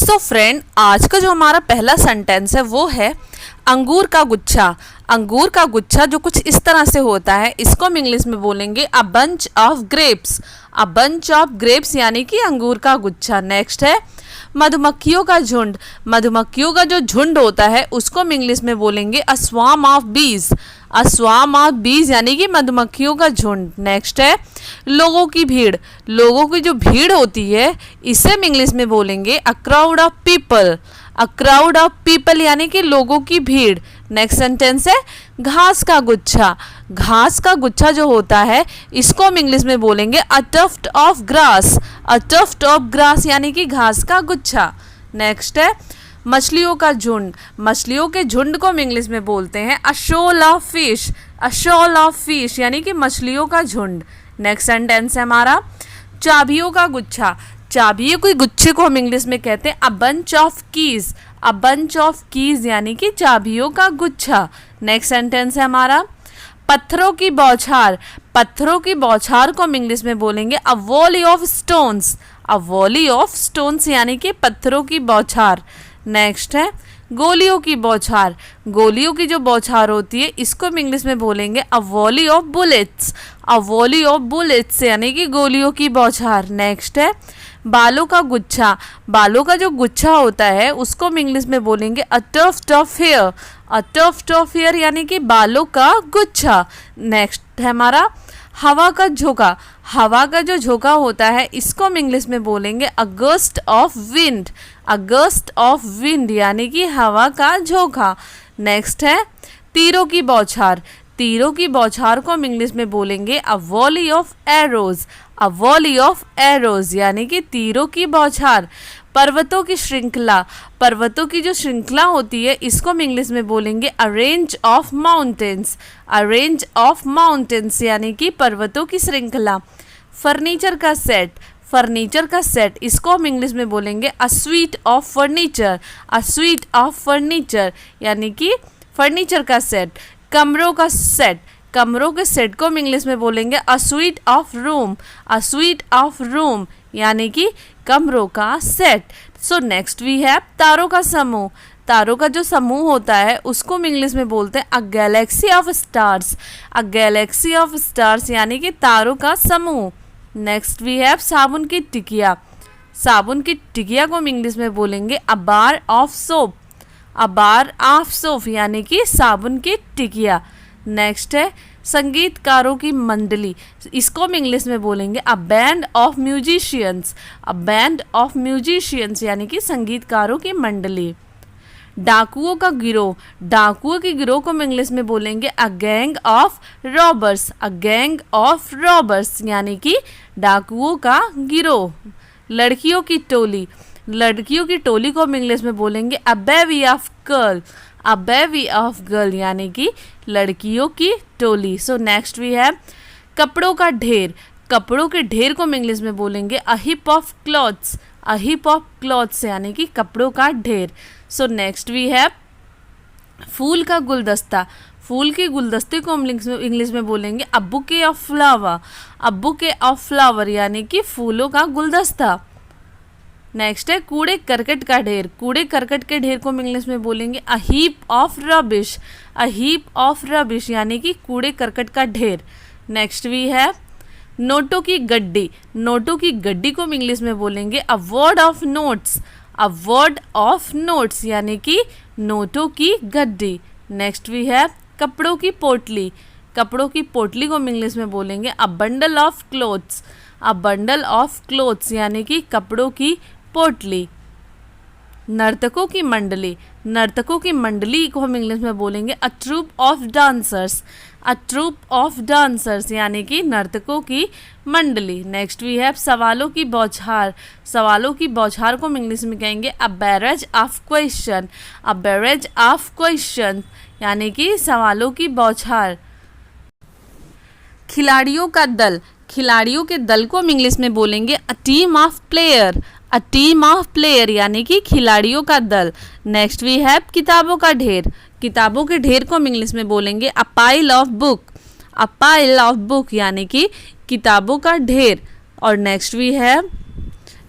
So friend, आज का जो हमारा पहला सेंटेंस है वो है अंगूर का गुच्छा। अंगूर का गुच्छा जो कुछ इस तरह से होता है, इसको हम इंग्लिश में बोलेंगे a bunch of grapes. A bunch of grapes यानी कि अंगूर का गुच्छा। नेक्स्ट है मधुमक्खियों का झुंड। मधुमक्खियों का जो झुंड होता है उसको हम इंग्लिश में बोलेंगे अ स्वार्म ऑफ बीज। अ स्वार्म ऑफ बीज यानी कि मधुमक्खियों का झुंड। नेक्स्ट है लोगों की भीड़। लोगों की जो भीड़ होती है इसे हम इंग्लिश में बोलेंगे a crowd of people. A crowd of people यानी कि लोगों की भीड़। नेक्स्ट सेंटेंस है घास का गुच्छा। घास का गुच्छा जो होता है इसको हम इंग्लिश में बोलेंगे a tuft of grass. A tuft of grass यानी कि घास का गुच्छा। नेक्स्ट है मछलियों का झुंड। मछलियों के झुंड को हम इंग्लिश में बोलते हैं a shoal of fish. A shoal of fish यानी कि मछलियों का झुंड। नेक्स्ट सेंटेंस है हमारा चाबियों का गुच्छा। चाबियों के गुच्छे को हम इंग्लिश में कहते हैं a bunch of keys. A bunch of keys यानी कि चाबियों का गुच्छा। नेक्स्ट सेंटेंस है हमारा पत्थरों की बौछार। पत्थरों की बौछार को हम इंग्लिश में बोलेंगे a volley of stones. A volley of stones यानी कि पत्थरों की बौछार। नेक्स्ट है गोलियों की बौछार। गोलियों की जो बौछार होती है इसको हम इंग्लिश में बोलेंगे a volley of bullets. A volley of bullets यानी कि गोलियों की बौछार। नेक्स्ट है बालों का गुच्छा। बालों का जो गुच्छा होता है उसको हम इंग्लिश में बोलेंगे a tuft of hair. A tuft of hair यानी कि बालों का गुच्छा। नेक्स्ट है हमारा हवा का झोंका। हवा का जो झोंका होता है इसको हम इंग्लिश में बोलेंगे a gust of wind. A gust of wind यानी कि हवा का झोंका। नेक्स्ट है तीरों की बौछार। तीरों की बौछार को हम इंग्लिश में बोलेंगे a volley of arrows. A volley of arrows यानी कि तीरों की बौछार। पर्वतों की श्रृंखला। पर्वतों की जो श्रृंखला होती है इसको हम इंग्लिश में बोलेंगे अ range of mountains. A range of mountains यानी कि पर्वतों की श्रृंखला। फर्नीचर का सेट। फर्नीचर का सेट इसको हम इंग्लिश में बोलेंगे a suite of furniture. A suite of furniture यानी कि फर्नीचर का सेट। कमरों का सेट। कमरों के सेट को हम इंग्लिश में बोलेंगे a suite of room. A suite of room यानी कि कमरों का सेट। सो नेक्स्ट वी हैव तारों का समूह। तारों का जो समूह होता है उसको हम इंग्लिश में बोलते हैं a galaxy of stars. A galaxy of stars यानी कि तारों का समूह। नेक्स्ट वी हैव साबुन की टिकिया। साबुन की टिकिया को हम इंग्लिश में बोलेंगे a bar of soap. A bar of soap यानी कि साबुन की टिकिया। नेक्स्ट है संगीतकारों की मंडली। इसको हम इंग्लिश में बोलेंगे a band of musicians. A band of musicians यानी कि संगीतकारों की मंडली। डाकुओं का गिरोह। डाकुओं के गिरोह को हम इंग्लिश में बोलेंगे a gang of robbers. A gang of robbers यानी कि डाकुओं का गिरोह। लड़कियों की टोली। लड़कियों की टोली को हम इंग्लिश में बोलेंगे a bevy of girl. A bevy of girl यानी कि लड़कियों की टोली। सो नेक्स्ट वी है कपड़ों का ढेर। कपड़ों के ढेर को हम इंग्लिश में बोलेंगे a heap of clothes. A heap of clothes यानी कि कपड़ों का ढेर। सो नेक्स्ट वी है फूल का गुलदस्ता। फूल के गुलदस्ते को हम इंग्लिश में बोलेंगे a bouquet of flower. A bouquet of flower यानी कि फूलों का गुलदस्ता। नेक्स्ट है कूड़े करकट का ढेर। कूड़े करकट के ढेर को हम इंग्लिश में बोलेंगे a heap of rubbish. A heap of rubbish यानी कि कूड़े करकट का ढेर। नेक्स्ट वी है नोटों की गड्डी। नोटों की गड्डी को हम इंग्लिश में बोलेंगे a word of notes. A word of notes यानी कि नोटों की गड्डी। नेक्स्ट वी है कपड़ों की पोटली। कपड़ों की पोटली को हम इंग्लिश में बोलेंगे a bundle of clothes. A bundle of clothes यानी कि कपड़ों की पोटली। नर्तकों की मंडली। नर्तकों की मंडली को हम इंग्लिश में बोलेंगे a troupe of dancers. A troupe of dancers यानी कि नर्तकों की मंडली। नेक्स्ट वी हैव सवालों की बौछार। सवालों की बौछार को हम इंग्लिश में कहेंगे a barrage of question. A barrage of question यानी कि सवालों की बौछार। खिलाड़ियों का दल। खिलाड़ियों के दल को हम इंग्लिश में बोलेंगे a team of player. A team of player यानी कि खिलाड़ियों का दल। नेक्स्ट वी हैव किताबों का ढेर। किताबों के ढेर को हम इंग्लिश में बोलेंगे a pile of book. A pile of book यानी कि किताबों का ढेर। और नेक्स्ट वी हैव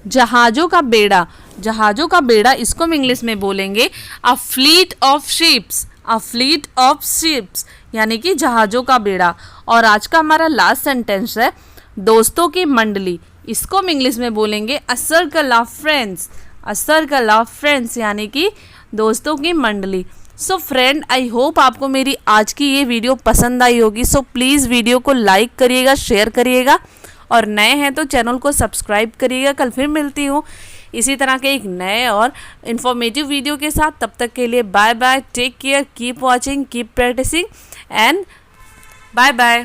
जहाज़ों का बेड़ा। जहाज़ों का बेड़ा, इसको हम इंग्लिश में बोलेंगे a fleet of ships, a fleet of ships यानी कि जहाज़ों का बेड़ा। और आज का हमारा लास्ट सेंटेंस है दोस्तों की मंडली, इसको हम इंग्लिश में बोलेंगे a circle of friends, a circle of friends यानी कि दोस्तों की मंडली। सो फ्रेंड, आई होप आपको मेरी आज की ये वीडियो पसंद आई होगी। सो प्लीज़ वीडियो को लाइक करिएगा, शेयर करिएगा और नए हैं तो चैनल को सब्सक्राइब करिएगा। कल फिर मिलती हूँ इसी तरह के एक नए और इन्फॉर्मेटिव वीडियो के साथ। तब तक के लिए bye bye, take care, keep watching, keep practising and bye bye.